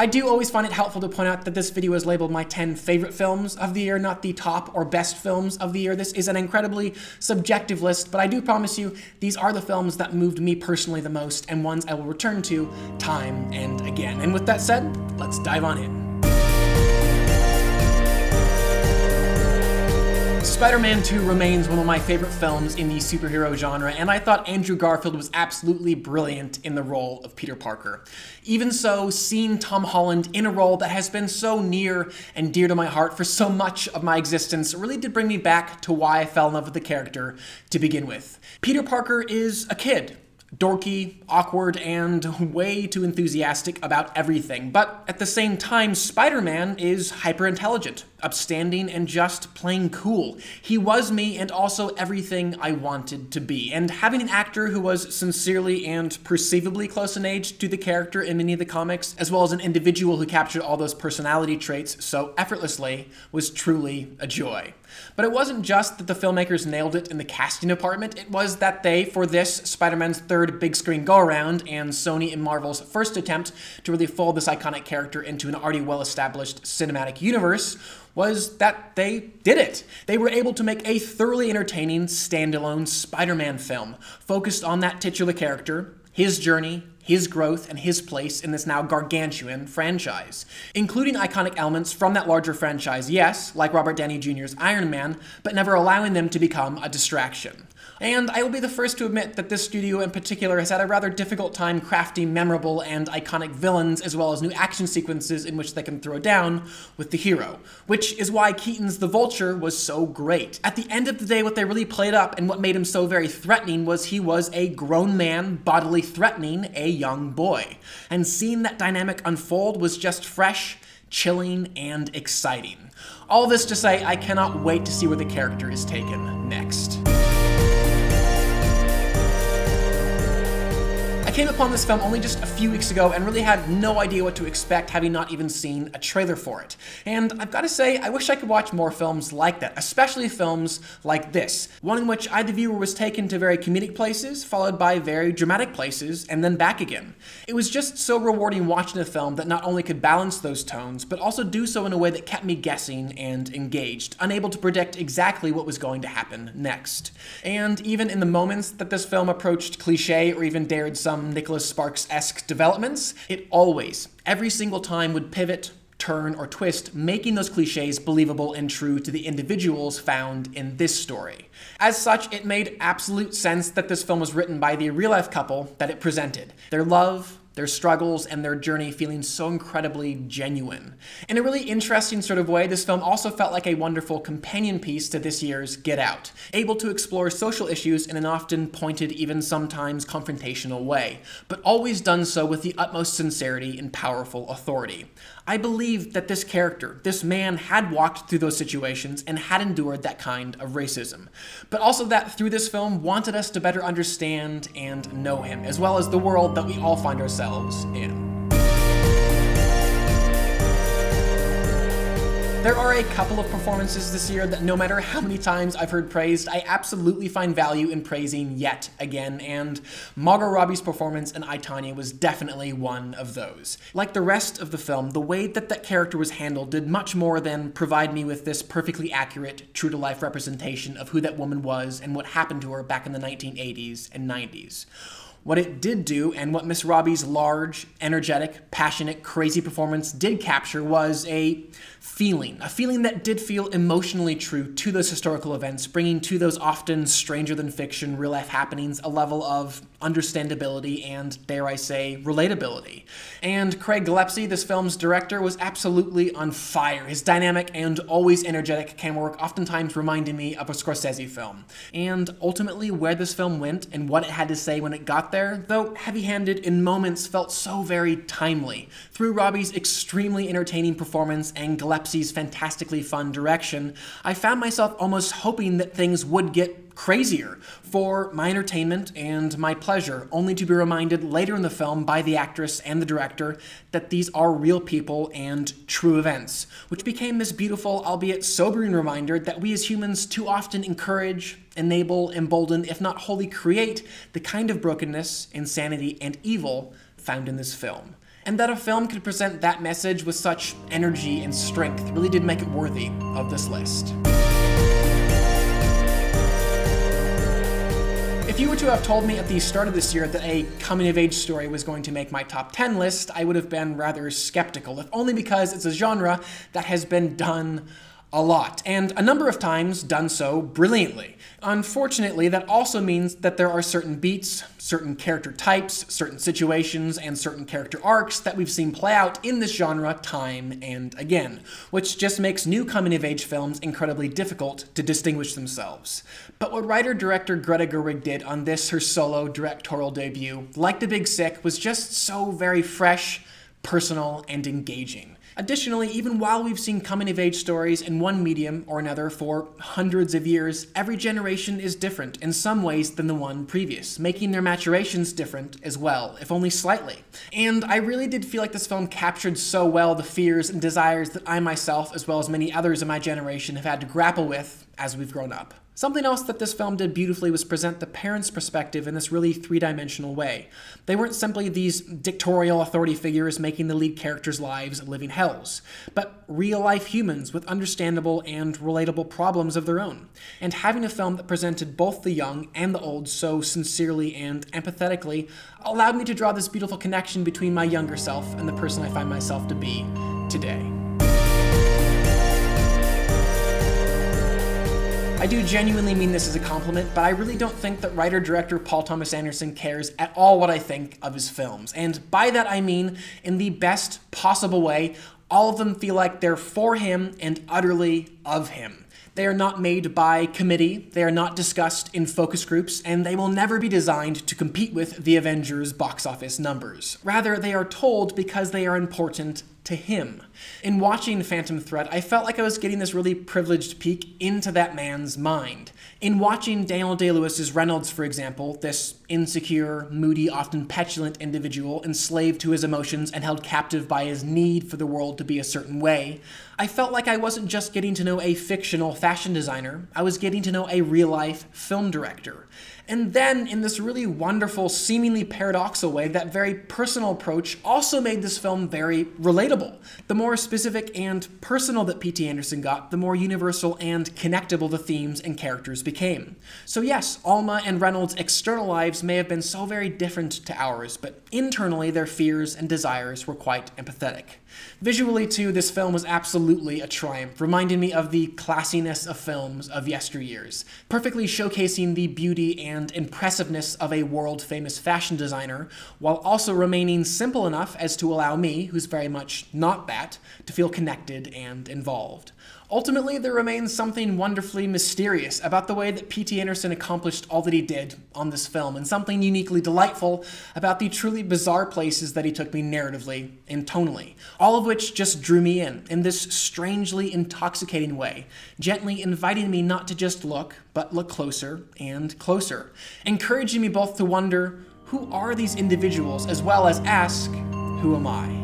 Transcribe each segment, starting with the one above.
I do always find it helpful to point out that this video is labeled my 10 favorite films of the year, not the top or best films of the year. This is an incredibly subjective list, but I do promise you these are the films that moved me personally the most and ones I will return to time and again. And with that said, let's dive on in. Spider-Man 2 remains one of my favorite films in the superhero genre, and I thought Andrew Garfield was absolutely brilliant in the role of Peter Parker. Even so, seeing Tom Holland in a role that has been so near and dear to my heart for so much of my existence really did bring me back to why I fell in love with the character to begin with. Peter Parker is a kid. Dorky, awkward, and way too enthusiastic about everything. But at the same time, Spider-Man is hyper-intelligent, upstanding, and just plain cool. He was me and also everything I wanted to be. And having an actor who was sincerely and perceivably close in age to the character in many of the comics, as well as an individual who captured all those personality traits so effortlessly, was truly a joy. But it wasn't just that the filmmakers nailed it in the casting department, it was that they, for this, Spider-Man's third big screen go-around, and Sony and Marvel's first attempt to really fold this iconic character into an already well-established cinematic universe, was that they did it. They were able to make a thoroughly entertaining, standalone Spider-Man film, focused on that titular character, his journey, his growth, and his place in this now gargantuan franchise, including iconic elements from that larger franchise, yes, like Robert Downey Jr.'s Iron Man, but never allowing them to become a distraction. And I will be the first to admit that this studio in particular has had a rather difficult time crafting memorable and iconic villains as well as new action sequences in which they can throw down with the hero, which is why Keaton's The Vulture was so great. At the end of the day, what they really played up and what made him so very threatening was he was a grown man bodily threatening a young boy. And seeing that dynamic unfold was just fresh, chilling, and exciting. All this to say, I cannot wait to see where the character is taken next. I came upon this film only just a few weeks ago and really had no idea what to expect, having not even seen a trailer for it. And I've got to say, I wish I could watch more films like that, especially films like this, one in which I, the viewer, was taken to very comedic places, followed by very dramatic places, and then back again. It was just so rewarding watching a film that not only could balance those tones, but also do so in a way that kept me guessing and engaged, unable to predict exactly what was going to happen next. And even in the moments that this film approached cliche or even dared some Nicholas Sparks-esque developments, it always, every single time, would pivot, turn, or twist, making those cliches believable and true to the individuals found in this story. As such, it made absolute sense that this film was written by the real-life couple that it presented. Their love, their struggles, and their journey feeling so incredibly genuine. In a really interesting sort of way, this film also felt like a wonderful companion piece to this year's Get Out, able to explore social issues in an often pointed, even sometimes confrontational way, but always done so with the utmost sincerity and powerful authority. I believed that this character, this man, had walked through those situations and had endured that kind of racism, but also that through this film wanted us to better understand and know him, as well as the world that we all find ourselves in. There are a couple of performances this year that no matter how many times I've heard praised, I absolutely find value in praising yet again, and Margot Robbie's performance in I, Tonya was definitely one of those. Like the rest of the film, the way that that character was handled did much more than provide me with this perfectly accurate, true-to-life representation of who that woman was and what happened to her back in the 1980s and 90s. What it did do, and what Miss Robbie's large, energetic, passionate, crazy performance did capture, was a feeling that did feel emotionally true to those historical events, bringing to those often stranger-than-fiction real-life happenings a level of understandability and, dare I say, relatability. And Craig Gillespie, this film's director, was absolutely on fire. His dynamic and always energetic camera work oftentimes reminded me of a Scorsese film. And ultimately, where this film went and what it had to say when it got there, though heavy-handed in moments, felt so very timely. Through Robbie's extremely entertaining performance and Gillespie's fantastically fun direction, I found myself almost hoping that things would get crazier for my entertainment and my pleasure, only to be reminded later in the film by the actress and the director that these are real people and true events, which became this beautiful, albeit sobering reminder that we as humans too often encourage, enable, embolden, if not wholly create, the kind of brokenness, insanity, and evil found in this film. And that a film could present that message with such energy and strength really did make it worthy of this list. If you were to have told me at the start of this year that a coming-of-age story was going to make my top 10 list, I would have been rather skeptical, if only because it's a genre that has been done a lot, and a number of times done so brilliantly. Unfortunately, that also means that there are certain beats, certain character types, certain situations, and certain character arcs that we've seen play out in this genre time and again, which just makes new coming-of-age films incredibly difficult to distinguish themselves. But what writer-director Greta Gerwig did on this, her solo directorial debut, like The Big Sick, was just so very fresh, personal, and engaging. Additionally, even while we've seen coming-of-age stories in one medium or another for hundreds of years, every generation is different in some ways than the one previous, making their maturations different as well, if only slightly. And I really did feel like this film captured so well the fears and desires that I myself, as well as many others in my generation, have had to grapple with as we've grown up. Something else that this film did beautifully was present the parents' perspective in this really three-dimensional way. They weren't simply these dictatorial authority figures making the lead characters' lives living hells, but real-life humans with understandable and relatable problems of their own. And having a film that presented both the young and the old so sincerely and empathetically allowed me to draw this beautiful connection between my younger self and the person I find myself to be today. I do genuinely mean this as a compliment, but I really don't think that writer-director Paul Thomas Anderson cares at all what I think of his films. And by that I mean, in the best possible way, all of them feel like they're for him and utterly of him. They are not made by committee, they are not discussed in focus groups, and they will never be designed to compete with the Avengers' box office numbers. Rather, they are told because they are important to him. In watching Phantom Thread, I felt like I was getting this really privileged peek into that man's mind. In watching Daniel Day-Lewis's Reynolds, for example, this insecure, moody, often petulant individual enslaved to his emotions and held captive by his need for the world to be a certain way, I felt like I wasn't just getting to know a fictional fashion designer, I was getting to know a real-life film director. And then, in this really wonderful, seemingly paradoxical way, that very personal approach also made this film very relatable. The more specific and personal that P.T. Anderson got, the more universal and connectable the themes and characters became. So yes, Alma and Reynolds' external lives may have been so very different to ours, but internally their fears and desires were quite empathetic. Visually, too, this film was absolutely a triumph, reminding me of the classiness of films of yesteryears, perfectly showcasing the beauty and impressiveness of a world-famous fashion designer, while also remaining simple enough as to allow me, who's very much not that, to feel connected and involved. Ultimately, there remains something wonderfully mysterious about the way that P.T. Anderson accomplished all that he did on this film, and something uniquely delightful about the truly bizarre places that he took me narratively and tonally, all of which just drew me in this strangely intoxicating way, gently inviting me not to just look, but look closer and closer, encouraging me both to wonder, who are these individuals, as well as ask, who am I?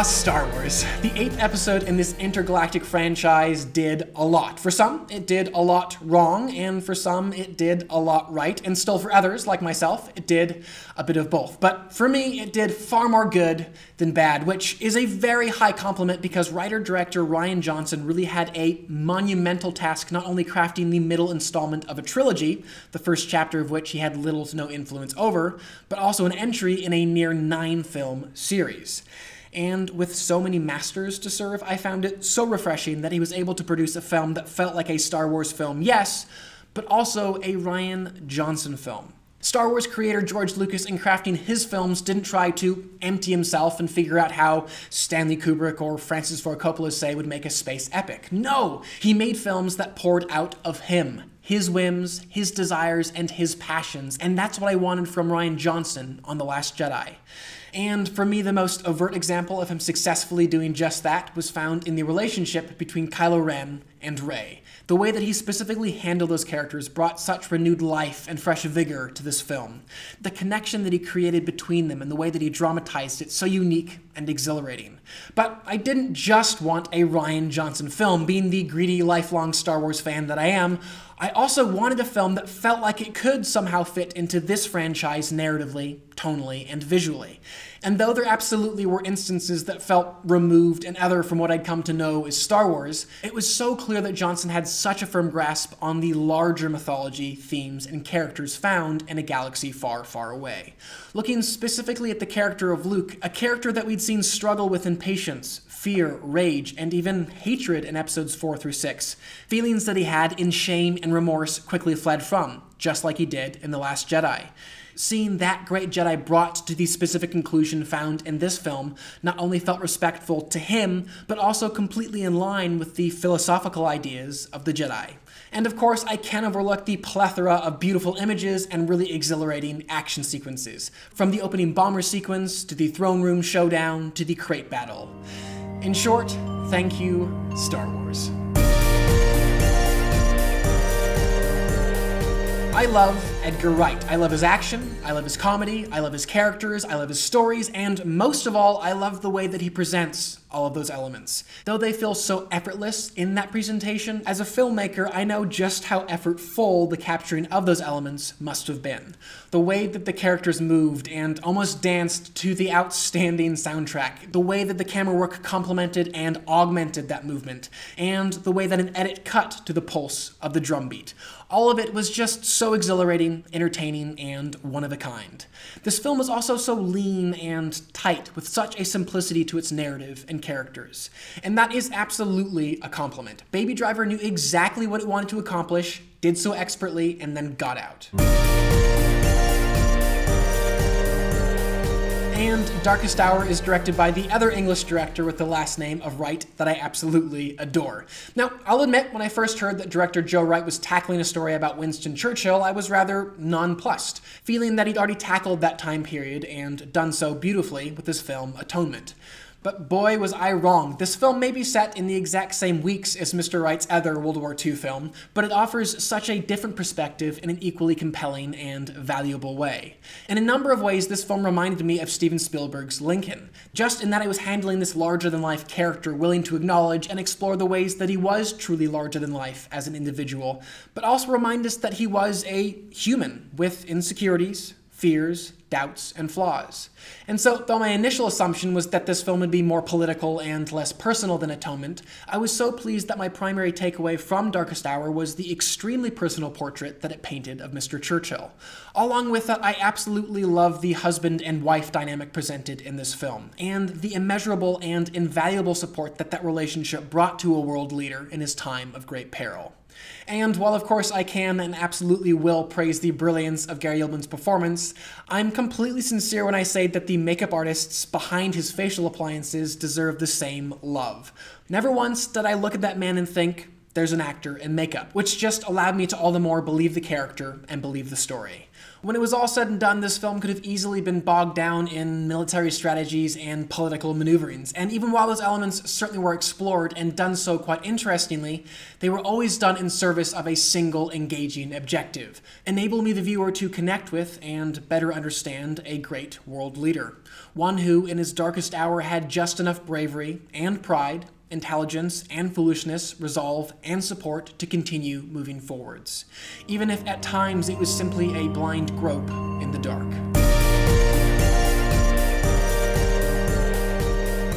Star Wars. The 8th episode in this intergalactic franchise did a lot. For some, it did a lot wrong, and for some, it did a lot right, and still for others, like myself, it did a bit of both. But for me, it did far more good than bad, which is a very high compliment because writer-director Rian Johnson really had a monumental task not only crafting the middle installment of a trilogy, the first chapter of which he had little to no influence over, but also an entry in a near 9-film series. And with so many masters to serve, I found it so refreshing that he was able to produce a film that felt like a Star Wars film, yes, but also a Rian Johnson film. Star Wars creator George Lucas, in crafting his films, didn't try to empty himself and figure out how Stanley Kubrick or Francis Ford Coppola, say, would make a space epic. No! He made films that poured out of him. His whims, his desires, and his passions, and that's what I wanted from Rian Johnson on The Last Jedi. And for me, the most overt example of him successfully doing just that was found in the relationship between Kylo Ren and Rey. The way that he specifically handled those characters brought such renewed life and fresh vigor to this film. The connection that he created between them and the way that he dramatized it, so unique and exhilarating. But I didn't just want a Rian Johnson film. Being the greedy, lifelong Star Wars fan that I am, I also wanted a film that felt like it could somehow fit into this franchise narratively, tonally, and visually. And though there absolutely were instances that felt removed and other from what I'd come to know as Star Wars, it was so clear that Johnson had such a firm grasp on the larger mythology, themes, and characters found in a galaxy far, far away. Looking specifically at the character of Luke, a character that we'd seen struggle with impatience, fear, rage, and even hatred in episodes 4 through 6, feelings that he had in shame and remorse quickly fled from, just like he did in The Last Jedi. Seeing that great Jedi brought to the specific conclusion found in this film not only felt respectful to him, but also completely in line with the philosophical ideas of the Jedi. And of course, I can't overlook the plethora of beautiful images and really exhilarating action sequences, from the opening bomber sequence, to the throne room showdown, to the crate battle. In short, thank you, Star Wars. I love Edgar Wright. I love his action, I love his comedy, I love his characters, I love his stories, and most of all, I love the way that he presents all of those elements. Though they feel so effortless in that presentation, as a filmmaker, I know just how effortful the capturing of those elements must have been. The way that the characters moved and almost danced to the outstanding soundtrack, the way that the camera work complemented and augmented that movement, and the way that an edit cut to the pulse of the drum beat. All of it was just so exhilarating, entertaining, and one of a kind. This film is also so lean and tight, with such a simplicity to its narrative and characters. And that is absolutely a compliment. Baby Driver knew exactly what it wanted to accomplish, did so expertly, and then got out. And Darkest Hour is directed by the other English director with the last name of Wright that I absolutely adore. Now, I'll admit, when I first heard that director Joe Wright was tackling a story about Winston Churchill, I was rather nonplussed, feeling that he'd already tackled that time period and done so beautifully with his film Atonement. But boy, was I wrong. This film may be set in the exact same weeks as Mr. Wright's other World War II film, but it offers such a different perspective in an equally compelling and valuable way. In a number of ways, this film reminded me of Steven Spielberg's Lincoln, just in that it was handling this larger-than-life character willing to acknowledge and explore the ways that he was truly larger-than-life as an individual, but also remind us that he was a human with insecurities, fears, doubts, and flaws. And so, though my initial assumption was that this film would be more political and less personal than Atonement, I was so pleased that my primary takeaway from Darkest Hour was the extremely personal portrait that it painted of Mr. Churchill. Along with that, I absolutely love the husband and wife dynamic presented in this film, and the immeasurable and invaluable support that that relationship brought to a world leader in his time of great peril. And while of course I can and absolutely will praise the brilliance of Gary Oldman's performance, I'm completely sincere when I say that the makeup artists behind his facial appliances deserve the same love. Never once did I look at that man and think, there's an actor in makeup, which just allowed me to all the more believe the character and believe the story. When it was all said and done, this film could have easily been bogged down in military strategies and political maneuverings, and even while those elements certainly were explored and done so quite interestingly, they were always done in service of a single engaging objective: enable me the viewer to connect with and better understand a great world leader, one who in his darkest hour had just enough bravery and pride, intelligence and foolishness, resolve and support to continue moving forwards, even if at times it was simply a blind grope in the dark.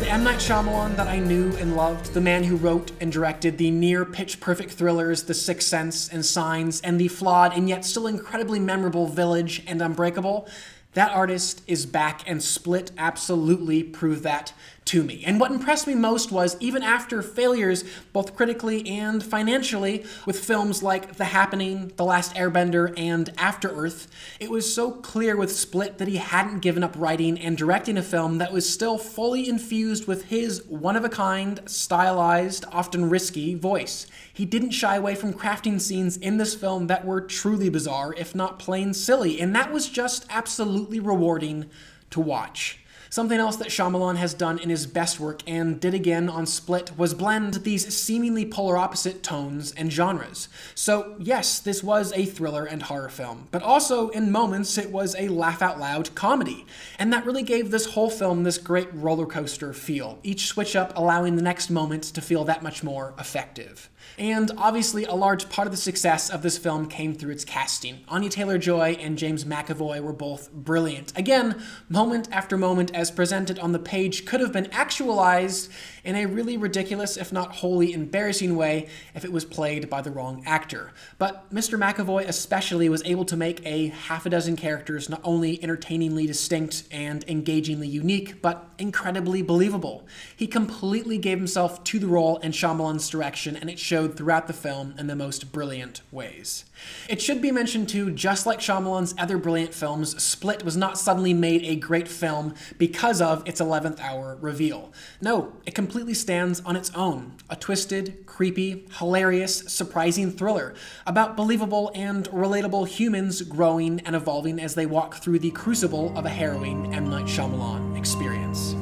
The M. Night Shyamalan that I knew and loved, the man who wrote and directed the near pitch-perfect thrillers The Sixth Sense and Signs, and the flawed and yet still incredibly memorable Village and Unbreakable, that artist is back, and Split absolutely proved that to me. And what impressed me most was, even after failures, both critically and financially, with films like The Happening, The Last Airbender, and After Earth, it was so clear with Split that he hadn't given up writing and directing a film that was still fully infused with his one-of-a-kind, stylized, often risky voice. He didn't shy away from crafting scenes in this film that were truly bizarre, if not plain silly, and that was just absolutely rewarding to watch. Something else that Shyamalan has done in his best work, and did again on Split, was blend these seemingly polar opposite tones and genres. So yes, this was a thriller and horror film, but also in moments it was a laugh-out-loud comedy. And that really gave this whole film this great roller coaster feel, each switch up allowing the next moment to feel that much more effective. And obviously, a large part of the success of this film came through its casting. Anya Taylor-Joy and James McAvoy were both brilliant. Again, moment after moment as presented on the page could have been actualized in a really ridiculous, if not wholly embarrassing way if it was played by the wrong actor. But Mr. McAvoy especially was able to make a half a dozen characters not only entertainingly distinct and engagingly unique, but incredibly believable. He completely gave himself to the role in Shyamalan's direction, and it showed throughout the film in the most brilliant ways. It should be mentioned too, just like Shyamalan's other brilliant films, Split was not suddenly made a great film because of its 11th hour reveal. No, it completely stands on its own. A twisted, creepy, hilarious, surprising thriller about believable and relatable humans growing and evolving as they walk through the crucible of a harrowing M. Night Shyamalan experience.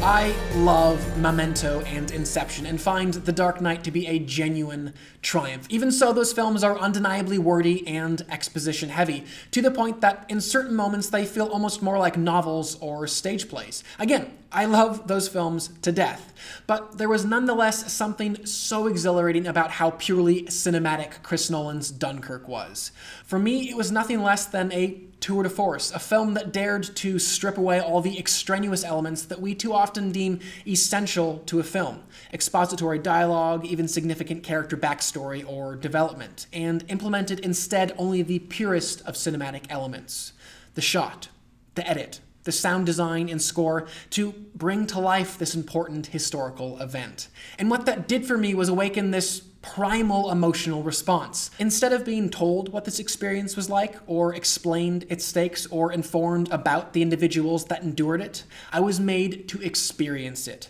I love Memento and Inception and find The Dark Knight to be a genuine triumph. Even so, those films are undeniably wordy and exposition heavy, to the point that in certain moments they feel almost more like novels or stage plays. Again, I love those films to death, but there was nonetheless something so exhilarating about how purely cinematic Chris Nolan's Dunkirk was. For me, it was nothing less than a tour de force, a film that dared to strip away all the extraneous elements that we too often deem essential to a film, expository dialogue, even significant character backstory or development, and implemented instead only the purest of cinematic elements: the shot, the edit, the sound design and score to bring to life this important historical event. And what that did for me was awaken this primal emotional response. Instead of being told what this experience was like, or explained its stakes, or informed about the individuals that endured it, I was made to experience it.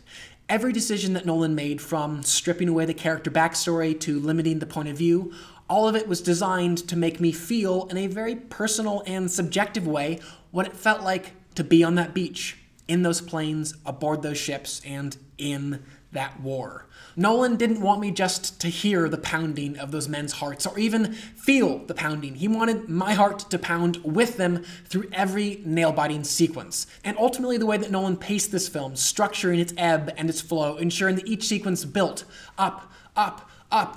Every decision that Nolan made, from stripping away the character backstory to limiting the point of view, all of it was designed to make me feel, in a very personal and subjective way, what it felt like to be on that beach, in those planes, aboard those ships, and in that war. Nolan didn't want me just to hear the pounding of those men's hearts, or even feel the pounding. He wanted my heart to pound with them through every nail-biting sequence. And ultimately, the way that Nolan paced this film, structuring its ebb and its flow, ensuring that each sequence built up,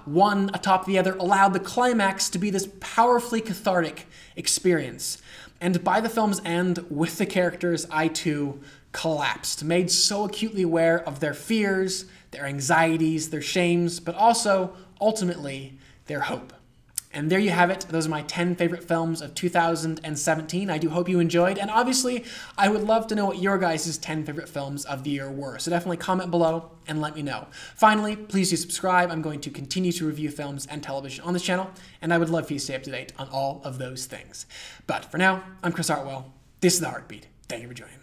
one atop the other, allowed the climax to be this powerfully cathartic experience. And by the film's end, with the characters, I too collapsed, made so acutely aware of their fears, their anxieties, their shames, but also, ultimately, their hope. And there you have it. Those are my 10 favorite films of 2017. I do hope you enjoyed, and obviously, I would love to know what your guys' 10 favorite films of the year were, so definitely comment below and let me know. Finally, please do subscribe. I'm going to continue to review films and television on this channel, and I would love for you to stay up to date on all of those things. But for now, I'm Chris Hartwell. This is The Heartbeat. Thank you for joining me.